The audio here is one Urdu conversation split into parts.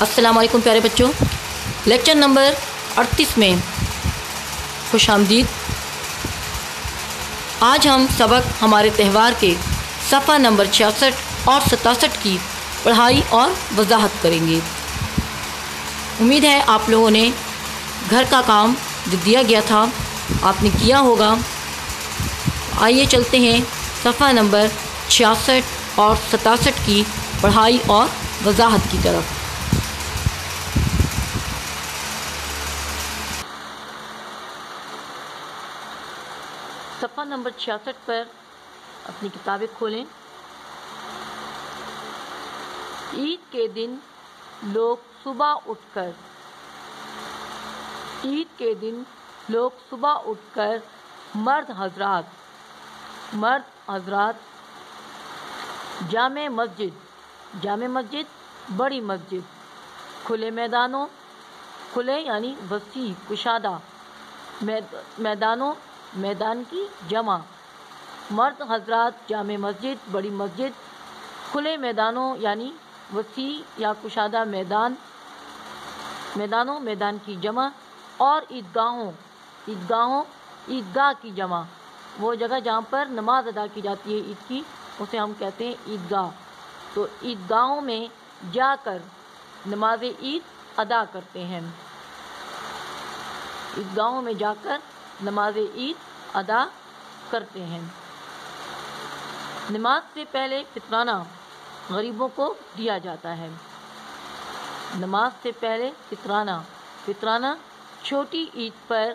السلام علیکم پیارے بچوں، لیکچر نمبر 38 میں خوش آمدید۔ آج ہم سبق ہمارے تہوار کے صفحہ نمبر 66 اور 67 کی پڑھائی اور وضاحت کریں گے۔ امید ہے آپ لوگوں نے گھر کا کام جو دیا گیا تھا آپ نے کیا ہوگا۔ آئیے چلتے ہیں صفحہ نمبر 66 اور 67 کی پڑھائی اور وضاحت کی طرف۔ صفحہ نمبر 66 پر اپنی کتابیں کھولیں۔ عید کے دن لوگ صبح اٹھ کر مرد حضرات جامع مسجد بڑی مسجد، کھلے یعنی وسیع کشادہ میدان کی جمع، مرد حضرات جامع مسجد بڑی مسجد، کھلے میدانوں یعنی وسیع یا کشادہ میدان کی جمع، اور عیدگاہ کی جمع، وہ جگہ جہاں پر نماز ادا کی جاتی ہے عید کی، اسے ہم کہتے ہیں عیدگاہ۔ تو عیدگاہوں میں جا کر نماز عید ادا کرتے ہیں، عیدگاہوں میں جا کر نماز عید ادا کرتے ہیں۔ نماز سے پہلے فطرانہ غریبوں کو دیا جاتا ہے۔ نماز سے پہلے فطرانہ چھوٹی عید پر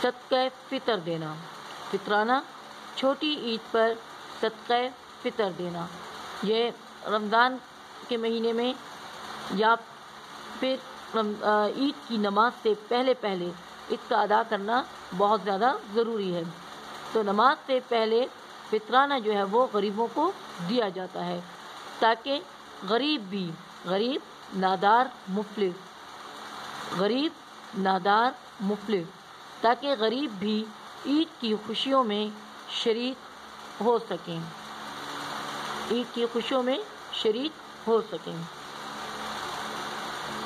صدقہ فطر دینا، فطرانہ چھوٹی عید پر صدقہ فطر دینا، یہ رمضان کے مہینے میں یا پھر عید کی نماز سے پہلے اس کا ادا کرنا بہت زیادہ ضروری ہے۔ تو نماز سے پہلے فطرانہ جو ہے وہ غریبوں کو دیا جاتا ہے، تاکہ غریب نادار مفلس تاکہ غریب بھی عید کی خوشیوں میں شریک ہو سکیں۔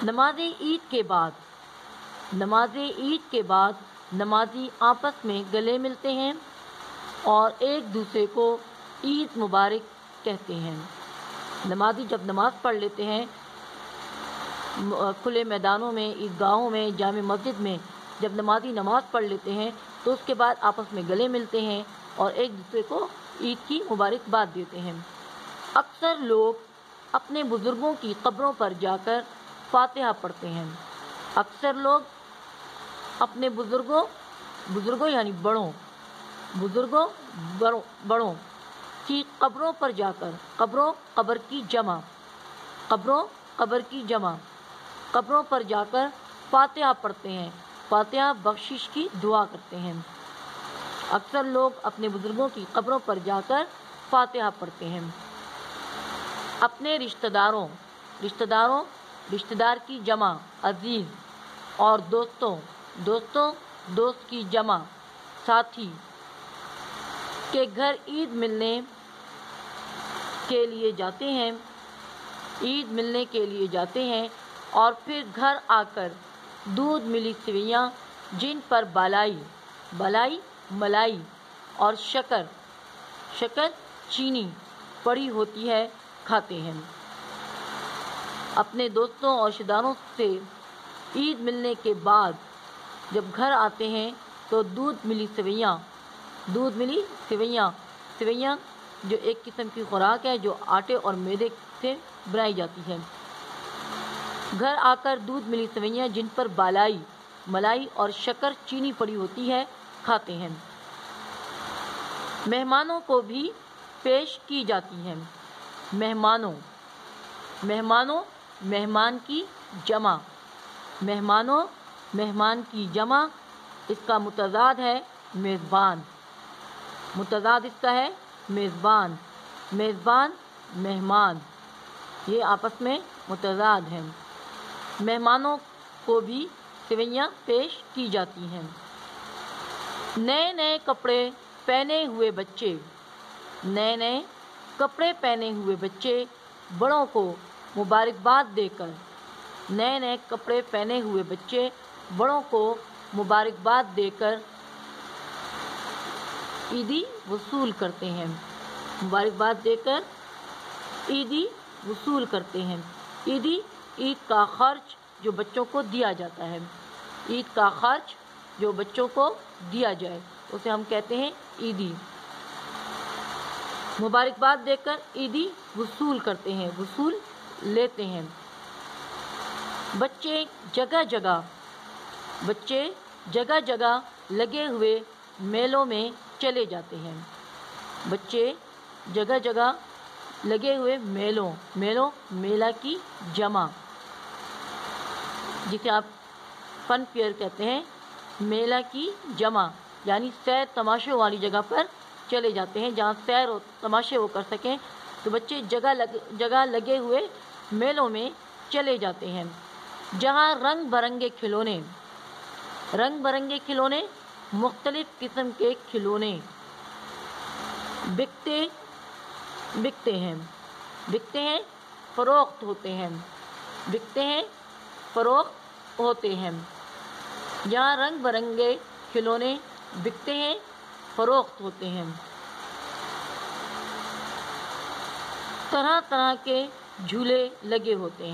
نماز عید کے بعد نمازی آپس میں گلے ملتے ہیں اور ایک دوسرے کو عید مبارک کہتے ہیں۔ نمازی جب نماز پڑھ لیتے ہیں کھلے میدانوں میں، عیدگاہوں میں، جامع مسجد میں جب نمازی نماز پڑھ لیتے ہیں تو اس کے بعد آپس میں گلے ملتے ہیں اور ایک دوسرے کو عید کی مبارکباد دیتے ہیں۔ اکثر لوگ اپنے بزرگوں کی قبروں پر جا کر فاتحہ پڑھتے ہیں۔ اکثر لوگ اپنے بزرگوں یعنی بڑوں کی قبروں پر جا کر قبر پر جا کر فاتحہ پڑھتے ہیں، فاتحہ بخشش کی دعا کرتے ہیں۔ اکثر لوگ اپنے بزرگوں کی قبروں پر جا کر فاتحہ پڑھتے ہیں۔ اپنے رشتہ دار کی جمع عزیز، اور دوست کی جمع ساتھی کے گھر عید ملنے کے لیے جاتے ہیں اور پھر گھر آ کر دودھ ملی سویاں جن پر ملائی اور شکر چینی پڑی ہوتی ہے کھاتے ہیں۔ اپنے دوستوں اور رشتہ داروں سے عید ملنے کے بعد جب گھر آتے ہیں تو دودھ ملی سویاں جو ایک قسم کی خوراک ہے جو آٹے اور میدے سے بنائی جاتی ہے، گھر آ کر دودھ ملی سویاں جن پر ملائی اور شکر چینی پڑی ہوتی ہے کھاتے ہیں۔ مہمانوں کو بھی پیش کی جاتی ہیں۔ مہمان کی جمع، اس کا متضاد ہے میزبان، مہمان، یہ آپس میں متضاد ہیں۔ مہمانوں کو بھی سویاں پیش کی جاتی ہیں۔ نئے کپڑے پہنے ہوئے بچے بڑوں کو مبارکباد دے کر، نئے نئے کپڑے پہنے ہوئے بچے بڑوں کو مبارکباد دے کر عیدی وصول کرتے ہیں، مبارکباد دے کر عیدی وصول کرتے ہیں۔ عیدی، عید کا خرچ جو بچوں کو دیا جاتا ہے، عید کا خرچ جو بچوں کو دیا جائے اسے ہم کہتے ہیں عیدی۔ مبارکباد دے کر عیدی وصول کرتے ہیں، وصول لیتے ہیں۔ بچے جگہ جگہ لگے ہوئے میلوں میں چلے جاتے ہیں، بچے جگہ جگہ لگے ہوئے میلہ کی جمع جسے آپ فن فیئر کہتے ہیں، میلہ کی جمع یعنی سیر تماشوں والی جگہ پر چلے جاتے ہیں جہاں سیر و تماشے وہ کر سکیں، تو بچے جگہ لگے ہوئے میلوں میں چلے جاتے ہیں جہاں رنگ برنگے کھلونے، مختلف قسم کے کھلونے بکتے ہیں، فروخت ہوتے ہیں، جہاں رنگ برنگے کھلونے بکتے ہیں، فروخت ہوتے ہیں۔ طرح طرح کے جھولے لگے ہوتے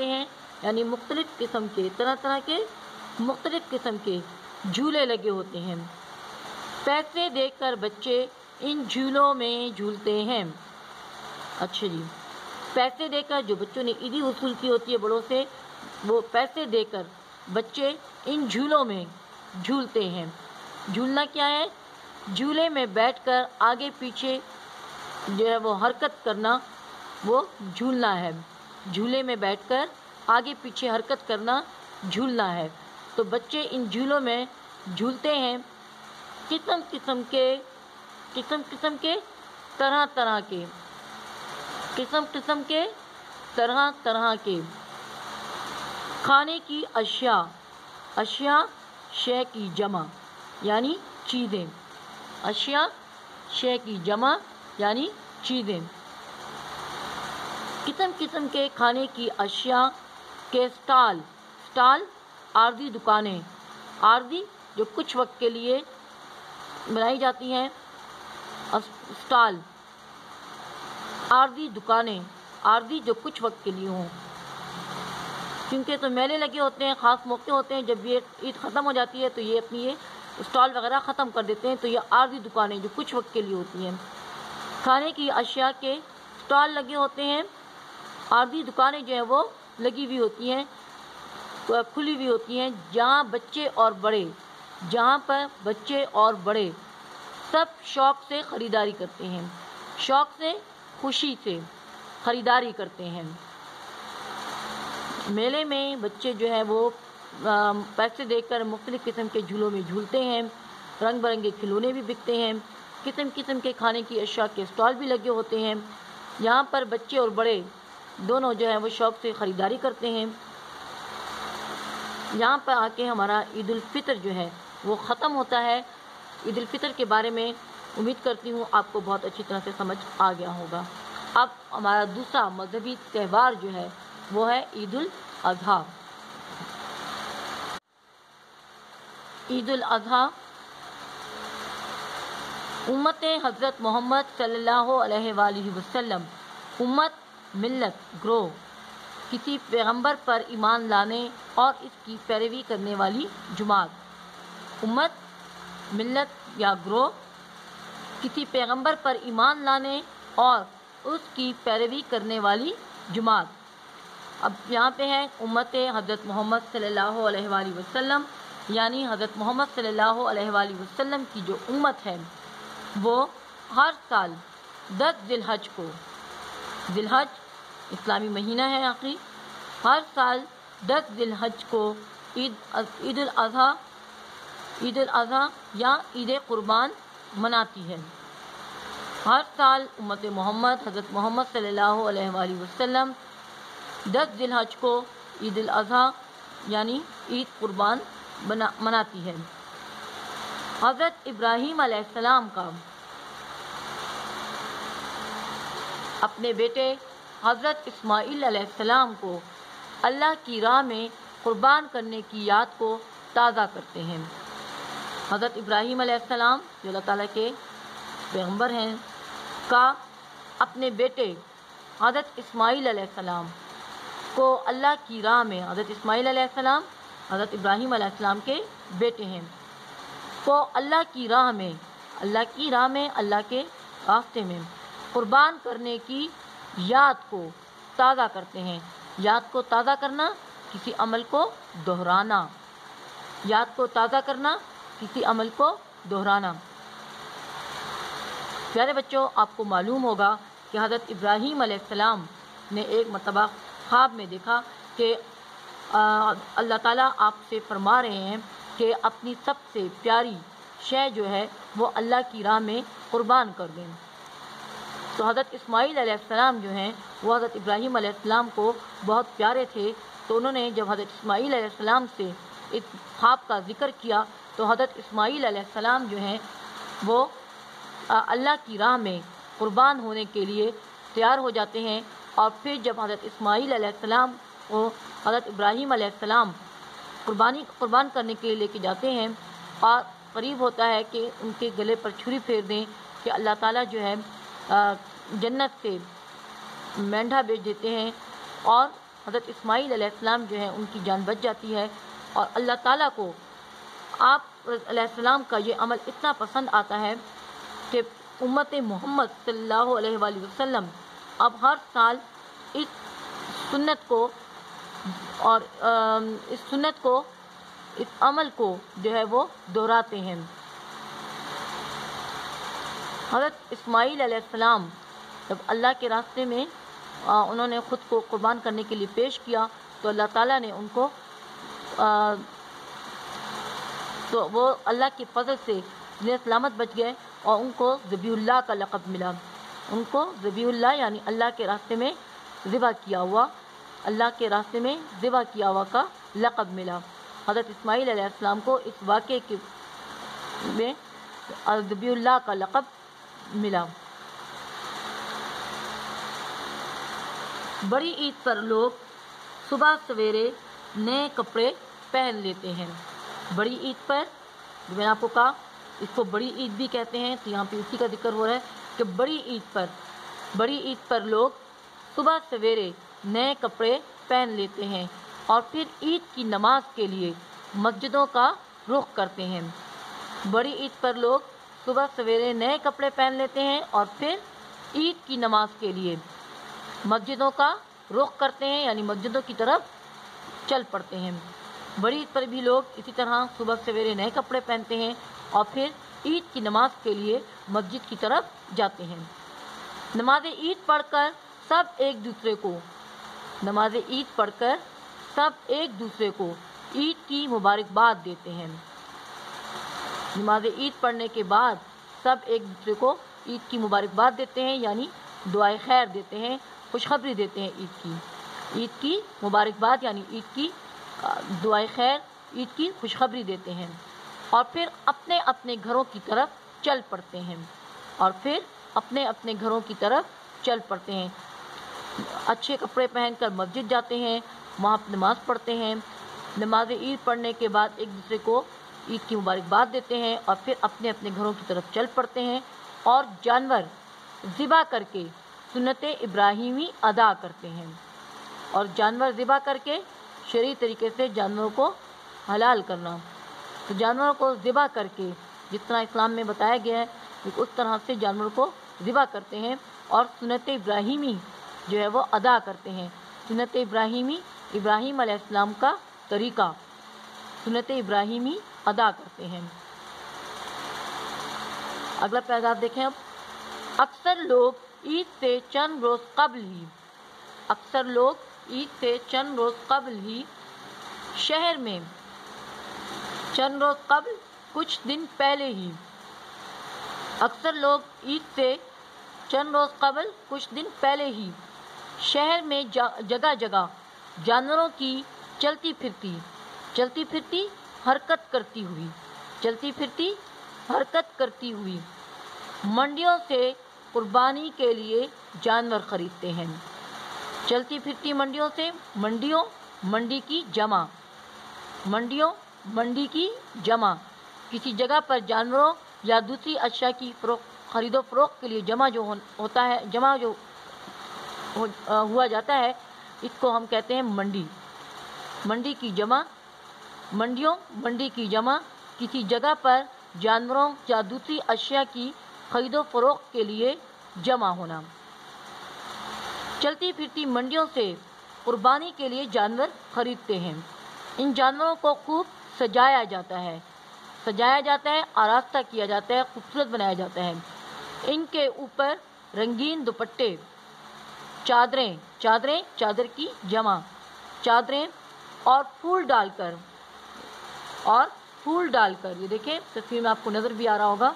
ہیں، یعنی مختلف قسم کے جھولے لگے ہوتے ہیں۔ پیسے دے کر بچے ان جھولوں میں جھولتے ہیں۔ اچھا جی، پیسے دے کر جو بچوں نے عیدی وصول کی ہوتی ہے بڑوں سے، وہ پیسے دے کر بچے ان جھولوں میں جھولتے ہیں۔ جھولنا کیا ہے؟ جھولے میں بیٹھ کر آگے پیچھے جو ہے وہ حرکت کرنا، وہ جھولنا ہے۔ جھولے میں بیٹھ کر آگے پیچھے حرکت کرنا جھولنا ہے۔ تو بچے ان جھولوں میں جھولتے ہیں، قسم قسم طرح کے کھانے کی اشیاء شے کی جمع یعنی چیزیں، قسم قسم کے کھانے کی اشیاء کے اسٹال، عارضی دکانیں، عارضی جو کچھ وقت کے لیے بنائی جاتی ہیں، اسٹال، عارضی دکانیں، عارضی جو کچھ وقت کے لیے ہوں، کیونکہ تو میلے لگے ہوتے ہیں، خاص موقع ہوتے ہیں، جب یہ عید ختم ہو جاتی ہے تو یہ اپنی یہ اسٹال وغیرہ ختم کر دیتے ہیں، تو یہ عارضی دکانیں جو کچھ وقت کے لیے ہوتی ہیں، کھانے کی اشیاء کے اسٹال لگے ہوتے ہیں، عارضی دکانیں جو ہیں وہ لگی ہوئی ہوتی ہیں، کھلی ہوئی ہوتی ہیں، جہاں پر بچے اور بڑے سب شوق سے خریداری کرتے ہیں، خوشی سے خریداری کرتے ہیں۔ میلے میں بچے جو ہے وہ پیسے دے کر مختلف قسم کے جھولوں میں جھولتے ہیں، رنگ برنگے کھلونے بھی بکتے ہیں، قسم قسم کے کھانے کی اشیاء کے اسٹال بھی لگے ہوتے ہیں، یہاں پر بچے اور بڑے دونوں جو ہے وہ شوق سے خریداری کرتے ہیں۔ یہاں پر آ کے ہمارا عید الفطر جو ہے وہ ختم ہوتا ہے۔ عید الفطر کے بارے میں امید کرتی ہوں آپ کو بہت اچھی طرح سے سمجھ آ گیا ہوگا۔ اب ہمارا دوسرا مذہبی تہوار جو ہے وہ ہے عید الاضحیٰ۔ عید الاضحیٰ امت حضرت محمد صلی اللہ علیہ وآلہ وسلم، ملت، گروہ، کسی پیغمبر پر ایمان لانے اور اس کی پیروی کرنے والی جماعت۔ امت، ملت یا گروہ، کسی پیغمبر پر ایمان لانے اور اس کی پیروی کرنے والی جماعت۔ اب یہاں پہ ہے امت حضرت محمد صلی اللہ علیہ وآلہ وسلم، یعنی حضرت محمد صلی اللہ علیہ وآلہ وسلم کی جو امت ہے وہ ہر سال 10 ذی الحج کو، ذی الحج اسلامی مہینہ ہے آخری، ہر سال 10 ذی الحج کو عید الاضحیٰ یا عید قربان مناتی ہے۔ ہر سال امت محمد حضرت محمد صلی اللہ علیہ وآلہ وسلم 10 ذی الحج کو عید الاضحیٰ یعنی عید قربان مناتی ہے۔ حضرت ابراہیم علیہ السلام کا اپنے بیٹے حضرت اسماعیل علیہ السلام کو اللہ کی راہ میں قربان کرنے کی یاد کو تازہ کرتے ہیں۔ حضرت ابراہیم علیہ السلام جو اللہ تعالیٰ کے پیغمبر ہیں کا اپنے بیٹے حضرت اسماعیل علیہ السلام کو اللہ کی راہ میں، حضرت اسماعیل علیہ السلام حضرت ابراہیم علیہ السلام کے بیٹے ہیں، کو اللہ کی راہ میں اللہ کے راستے میں قربان کرنے کی یاد کو تازہ کرتے ہیں۔ یاد کو تازہ کرنا، کسی عمل کو دہرانا، یاد کو تازہ کرنا، کسی عمل کو دہرانا۔ پیارے بچوں، آپ کو معلوم ہوگا کہ حضرت ابراہیم علیہ السلام نے ایک مرتبہ خواب میں دیکھا کہ اللہ تعالیٰ آپ سے فرما رہے ہیں کہ اپنی سب سے پیاری شے جو ہے وہ اللہ کی راہ میں قربان کر دیں۔ تو حضرت اسماعیل علیہ السلام جو ہیں وہ حضرت ابراہیم علیہ السلام کو بہت پیارے تھے، تو انہوں نے جب حضرت اسماعیل علیہ السلام سے اس خواب کا ذکر کیا تو حضرت اسماعیل علیہ السلام جو ہیں وہ اللہ کی راہ میں قربان ہونے کے لیے تیار ہو جاتے ہیں، اور پھر جب حضرت اسماعیل علیہ السلام کو حضرت ابراہیم علیہ السلام قربان کرنے کے لیے لے کے جاتے ہیں اور قریب ہوتا ہے کہ ان کے گلے پر چھری پھیر دیں کہ اللہ تعالیٰ جو ہے جنت سے مینڈھا بیچ دیتے ہیں، اور حضرت اسماعیل علیہ السلام جو ہے ان کی جان بچ جاتی ہے، اور اللہ تعالیٰ کو آپ علیہ السلام کا یہ عمل اتنا پسند آتا ہے کہ امت محمد صلی اللہ علیہ وآلہ وسلم اب ہر سال اس سنت کو اس عمل کو جو ہے وہ دہراتے ہیں۔ حضرت اسماعیل علیہ السلام جب اللہ کے راستے میں انہوں نے خود کو قربان کرنے کے لیے پیش کیا تو اللہ تعالیٰ نے ان کو تو وہ اللہ کے فضل سے سلامت بچ گئے اور ان کو ذبیح اللہ کا لقب ملا۔ ان کو ذبیح اللہ یعنی اللہ کے راستے میں ذبح کیا ہوا کا لقب ملا۔ حضرت اسماعیل علیہ السلام کو اس واقعے میں ذبیح اللہ کا لقب ملا۔ بڑی عید پر لوگ صبح سویرے نئے کپڑے پہن لیتے ہیں۔ بڑی عید پر میں نے آپ کو کہا اس کو بڑی عید بھی کہتے ہیں، تو یہاں پہ اسی کا ذکر ہو رہا ہے کہ بڑی عید پر لوگ صبح سویرے نئے کپڑے پہن لیتے ہیں اور پھر عید کی نماز کے لیے مسجدوں کا رخ کرتے ہیں۔ بڑی عید پر لوگ صبح سویرے نئے کپڑے پہن لیتے ہیں اور پھر عید کی نماز کے لیے مسجدوں کا رخ کرتے ہیں، یعنی مسجدوں کی طرف چل پڑتے ہیں۔ بڑی عید پر بھی لوگ اسی طرح صبح سویرے نئے کپڑے پہنتے ہیں اور پھر عید کی نماز کے لیے مسجد کی طرف جاتے ہیں۔ نماز عید پڑھ کر سب ایک دوسرے کو عید کی مبارکباد دیتے ہیں۔ نماز عید پڑھنے کے بعد سب ایک دوسرے کو عید کی مبارکباد دیتے ہیں، یعنی دعائے خیر دیتے ہیں، خوشخبری دیتے ہیں عید کی مبارکباد یعنی عید کی دعائے خیر، عید کی خوشخبری دیتے ہیں، اور پھر اپنے اپنے گھروں کی طرف چل پڑتے ہیں۔ اچھے کپڑے پہن کر مسجد جاتے ہیں، وہاں نماز پڑھتے ہیں۔ نماز عید پڑھنے کے بعد ایک دوسرے کو عید کی مبارکباد دیتے ہیں اور پھر اپنے اپنے گھروں کی طرف چل پڑتے ہیں اور جانور ذبح کر کے سنت ابراہیمی ادا کرتے ہیں، اور جانور ذبح کر کے شرعی طریقے سے جانوروں کو حلال کرنا، تو جانوروں کو ذبح کر کے جس طرح اسلام میں بتایا گیا ہے اس طرح سے جانوروں کو ذبح کرتے ہیں اور سنت ابراہیمی جو ہے وہ ادا کرتے ہیں۔ سنت ابراہیمی، ابراہیم علیہ السلام کا طریقہ، سنت ابراہیمی ادا کرتے ہیں۔ اگلا پیغام دیکھیں اب۔ اکثر لوگ عید سے چند روز قبل ہی شہر میں کچھ دن پہلے ہی شہر میں جگہ جگہ جانوروں کی چلتی پھرتی حرکت کرتی ہوئی منڈیوں سے قربانی کے لیے جانور خریدتے ہیں۔ چلتی پھرتی منڈیوں سے منڈیوں، منڈی کی جمع، منڈیوں، منڈی کی جمع، کسی جگہ پر جانوروں یا دوسری اشیاء کی خرید و فروخت کے لیے جمع جو ہوتا ہے، جمع جو ہوا جاتا ہے، اس کو ہم کہتے ہیں منڈی۔ منڈی کی جمع، منڈیوں، منڈی کی جمع، کسی جگہ پر جانوروں یا دوسری اشیاء کی خرید و فروخت کے لیے جمع ہونا۔ چلتی پھرتی منڈیوں سے قربانی کے لیے جانور خریدتے ہیں۔ ان جانوروں کو خوب سجایا جاتا ہے، آراستہ کیا جاتا ہے، خوبصورت بنایا جاتا ہے۔ ان کے اوپر رنگین دوپٹے، چادریں، چادر کی جمع، چادریں اور پھول ڈال کر یہ دیکھیں تصویر میں آپ کو نظر بھی آ رہا ہوگا،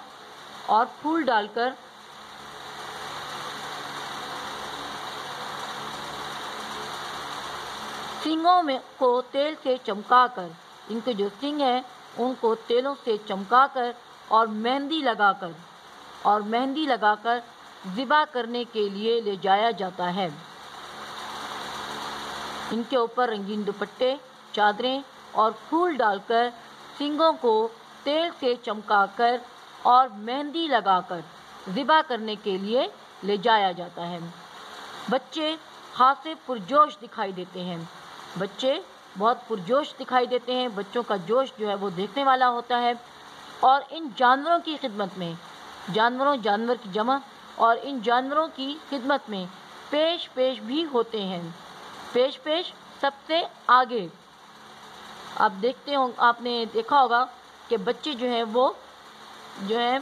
اور پھول ڈال کر سینگوں میں کو تیل سے چمکا کر، ان کے جو سینگ ہیں ان کو تیلوں سے چمکا کر اور مہندی لگا کر ذبح کرنے کے لیے لے جایا جاتا ہے۔ ان کے اوپر رنگین دوپٹے، چادریں اور پھول ڈال کر سینگوں کو تیل سے چمکا کر اور مہندی لگا کر ذبح کرنے کے لیے لے جایا جاتا ہے۔ بچے خاصے پرجوش دکھائی دیتے ہیں، بچے بہت پرجوش دکھائی دیتے ہیں، بچوں کا جوش جو ہے وہ دیکھنے والا ہوتا ہے۔ اور ان جانوروں کی خدمت میں، جانور کی جمع، اور ان جانوروں کی خدمت میں پیش بھی ہوتے ہیں، پیش سب سے آگے۔ آپ نے دیکھا ہوگا کہ بچے جو ہیں وہ جو ہیں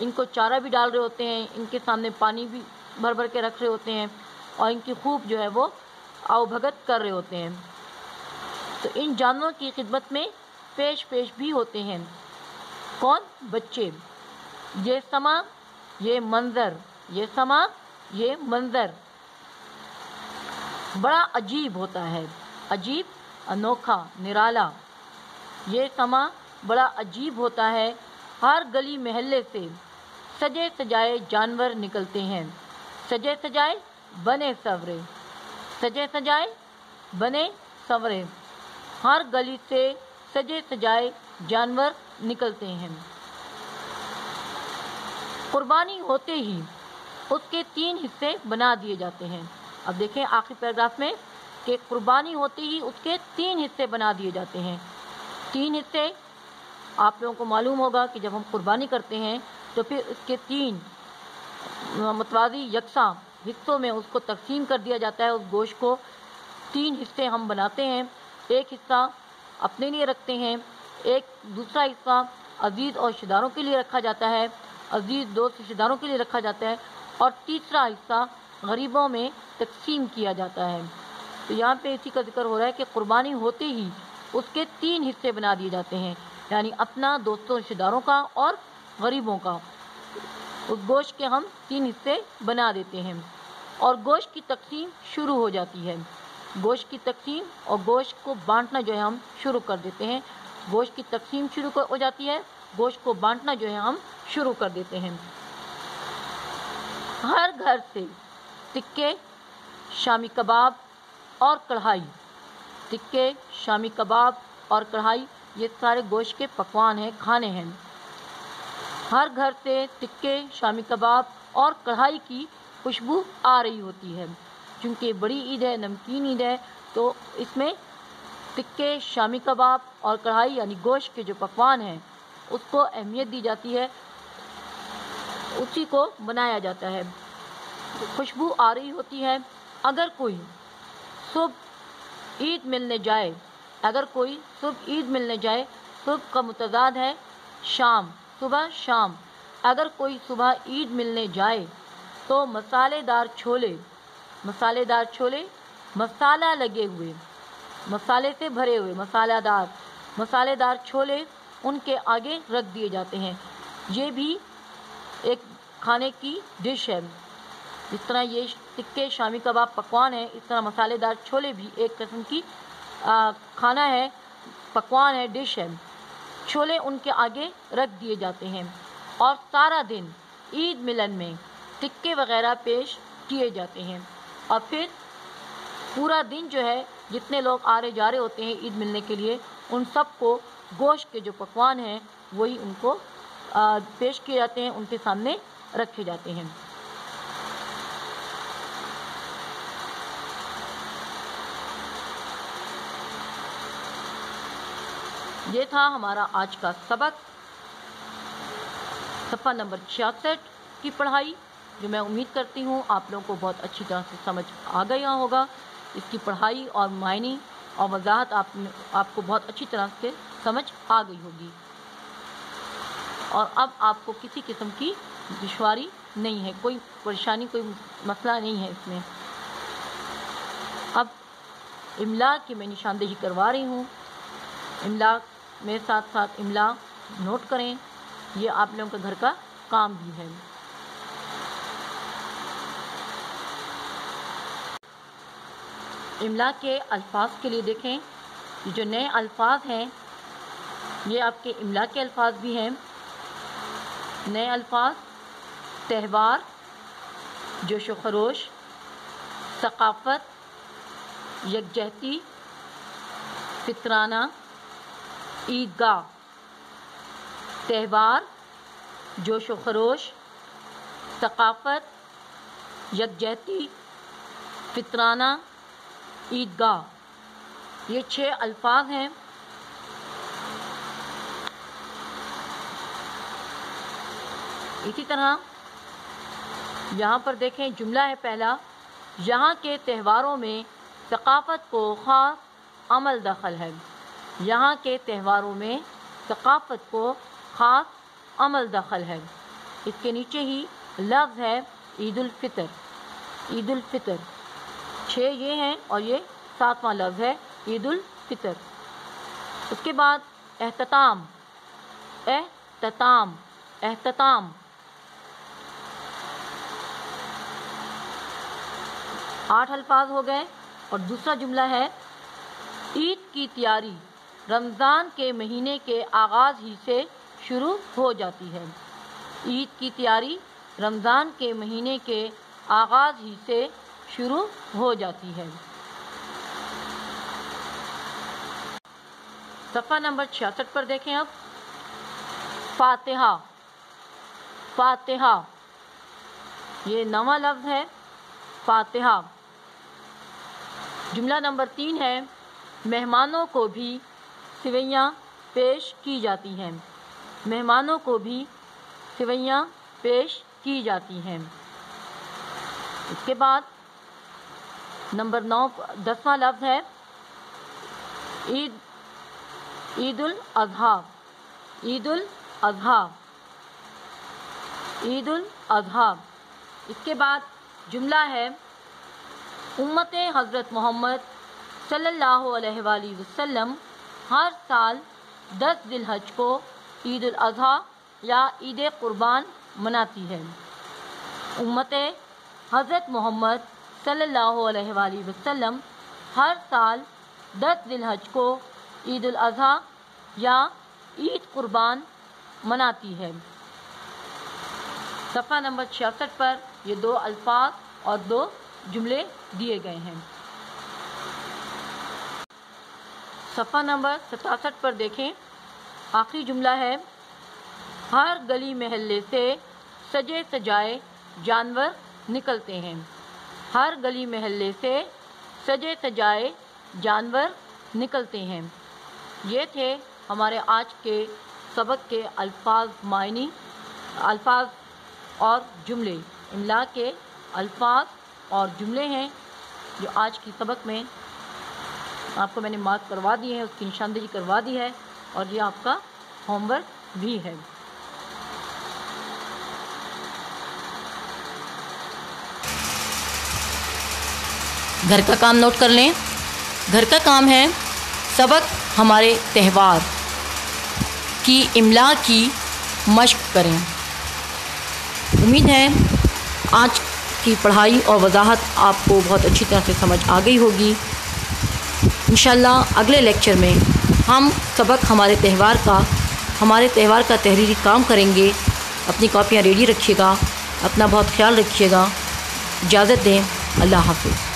ان کو چارہ بھی ڈال رہے ہوتے ہیں، ان کے سامنے پانی بھی بھر کے رکھ رہے ہوتے ہیں، اور ان کی خوب جو ہے وہ آؤ بھگت کر رہے ہوتے ہیں۔ تو ان جانوروں کی خدمت میں پیش بھی ہوتے ہیں کون؟ بچے۔ یہ سما، یہ منظر بڑا عجیب ہوتا ہے، عجیب، انوکھا، نرالا۔ یہ سما بڑا عجیب ہوتا ہے، ہر گلی محلے سے سجے سجائے جانور نکلتے ہیں، سجے سجائے بنے سورے، ہر گلی سے سجے سجائے جانور نکلتے ہیں۔ قربانی ہوتے ہی اس کے 3 حصے بنا دیے جاتے ہیں۔ اب دیکھیں آخری پیراگراف میں کہ قربانی ہوتے ہی اس کے 3 حصے بنا دیے جاتے ہیں۔ 3 حصے آپ لوگوں کو معلوم ہوگا کہ جب ہم قربانی کرتے ہیں تو پھر اس کے 3 متوازی یکساں حصوں میں اس کو تقسیم کر دیا جاتا ہے۔ اس گوشت کو 3 حصے ہم بناتے ہیں، ایک حصہ اپنے لیے رکھتے ہیں، ایک دوسرا حصہ عزیز اور رشتہ داروں کے لیے رکھا جاتا ہے، عزیز دوست رشتہ داروں کے لیے رکھا جاتا ہے، اور تیسرا حصہ غریبوں میں تقسیم کیا جاتا ہے۔ تو یہاں پہ اسی کا ذکر ہو رہا ہے کہ قربانی ہوتے ہی اس کے 3 حصے بنا دیے جاتے ہیں، یعنی اپنا، دوستوں، رشتہ داروں کا اور غریبوں کا۔ اس گوشت کے ہم 3 حصے بنا دیتے ہیں اور گوشت کی تقسیم شروع ہو جاتی ہے۔ گوشت کی تقسیم اور گوشت کو بانٹنا جو ہے ہم شروع کر دیتے ہیں، گوشت کی تقسیم شروع ہو جاتی ہے، گوشت کو بانٹنا جو ہے ہم شروع کر دیتے ہیں۔ ہر گھر سے تکے، شامی کباب اور کڑھائی، تکے، شامی کباب اور کڑھائی، یہ سارے گوشت کے پکوان ہیں، کھانے ہیں۔ ہر گھر سے تکے، شامی کباب اور کڑھائی کی خوشبو آ رہی ہوتی ہے، چونکہ بڑی عید ہے، نمکین عید ہے، تو اس میں تکے، شامی کباب اور کڑھائی یعنی گوشت کے جو پکوان ہیں اس کو اہمیت دی جاتی ہے، اسی کو بنایا جاتا ہے، خوشبو آ رہی ہوتی ہے۔ اگر کوئی صبح عید ملنے جائے، صبح کا متضاد ہے شام، صبح شام، اگر کوئی صبح عید ملنے جائے تو مسالے دار چھولے، مسالہ لگے ہوئے، مسالے سے بھرے ہوئے، مسالے دار چھولے ان کے آگے رکھ دیے جاتے ہیں۔ یہ بھی ایک کھانے کی ڈش ہے، جس طرح یہ تکے، شامی کباب پکوان ہے، اس طرح مسالے دار چھولے بھی ایک قسم کی کھانا ہے، پکوان ہے، ڈش ہے۔ چھولے ان کے آگے رکھ دیے جاتے ہیں اور سارا دن عید ملن میں سکے وغیرہ پیش کیے جاتے ہیں، اور پھر پورا دن جو ہے جتنے لوگ آ رہے جا رہے ہوتے ہیں عید ملنے کے لیے، ان سب کو گوشت کے جو پکوان ہیں وہی ان کو پیش کیے جاتے ہیں، ان کے سامنے رکھے جاتے ہیں۔ یہ تھا ہمارا آج کا سبق، صفحہ نمبر 66 کی پڑھائی، جو میں امید کرتی ہوں آپ لوگوں کو بہت اچھی طرح سے سمجھ آ گیا ہوگا۔ اس کی پڑھائی اور معنی اور وضاحت آپ کو بہت اچھی طرح سے سمجھ آ گئی ہوگی، اور اب آپ کو کسی قسم کی دشواری نہیں ہے، کوئی پریشانی، کوئی مسئلہ نہیں ہے اس میں۔ اب املا کی میں نشاندہی کروا رہی ہوں، املا میں ساتھ ساتھ املا نوٹ کریں، یہ آپ لوگوں کا گھر کا کام بھی ہے۔ املا کے الفاظ کے لیے دیکھیں، یہ جو نئے الفاظ ہیں یہ آپ کے املا کے الفاظ بھی ہیں۔ نئے الفاظ: تہوار، جوش و خروش، ثقافت، یکجہتی، فطرانہ، عیدگاہ۔ تہوار، جوش و خروش، ثقافت، یکجہتی، فطرانہ، عیدگاہ، یہ 6 الفاظ ہیں۔ اسی طرح یہاں پر دیکھیں، جملہ ہے پہلا: یہاں کے تہواروں میں ثقافت کو خاص عمل دخل ہے۔ یہاں کے تہواروں میں ثقافت کو خاص عمل دخل ہے۔ اس کے نیچے ہی لفظ ہے عید الفطر۔ عید الفطر 6 یہ ہیں، اور یہ 7واں لفظ ہے عید الفطر۔ اس کے بعد اختتام، اختتام، اختتام 8 الفاظ ہو گئے، اور دوسرا جملہ ہے عید کی تیاری رمضان کے مہینے کے آغاز ہی سے شروع ہو جاتی ہے۔ عید کی تیاری رمضان کے مہینے کے آغاز ہی سے شروع ہو جاتی ہے۔ صفحہ نمبر 66 پر دیکھیں اب، فاتحہ۔ فاتحہ یہ 9واں لفظ ہے، فاتحہ۔ جملہ نمبر 3 ہے: مہمانوں کو بھی سوئیاں پیش کی جاتی ہیں۔ مہمانوں کو بھی سوئیاں پیش کی جاتی ہیں۔ اس کے بعد نمبر 9 10واں لفظ ہے عید الاضحیٰ۔ عید الاضحیٰ، عید الاضحیٰ۔ اس کے بعد جملہ ہے امت حضرت محمد صلی اللہ علیہ وآلہ وسلم ہر سال 10 ذی الحج کو عید الاضحیٰ یا عید قربان مناتی ہے۔ امت حضرت محمد صلی اللہ علیہ وآلہ وسلم ہر سال 10 ذی الحج کو عید الاضحیٰ یا عید قربان مناتی ہے۔ صفحہ نمبر 66 پر یہ 2 الفاظ اور 2 جملے دیے گئے ہیں۔ صفحہ نمبر 67 پر دیکھیں، آخری جملہ ہے ہر گلی محلے سے سجے سجائے جانور نکلتے ہیں۔ ہر گلی محلے سے سجے سجائے جانور نکلتے ہیں۔ یہ تھے ہمارے آج کے سبق کے الفاظ، معنی، الفاظ اور جملے۔ املا کے الفاظ اور جملے ہیں جو آج کی سبق میں آپ کو میں نے مارک کروا دی ہے، اس کی نشاندہی کروا دی ہے، اور یہ آپ کا ہوم ورک بھی ہے۔ گھر کا کام نوٹ کر لیں۔ گھر کا کام ہے سبق ہمارے تہوار کی املا کی مشق کریں۔ امید ہے آج کی پڑھائی اور وضاحت آپ کو بہت اچھی طرح سے سمجھ آ گئی ہوگی۔ انشاءاللہ اگلے لیکچر میں ہم سبق ہمارے تہوار کا تحریری کام کریں گے۔ اپنی کاپیاں ریڈی رکھیے گا۔ اپنا بہت خیال رکھیے گا. اجازت دیں. اللہ حافظ.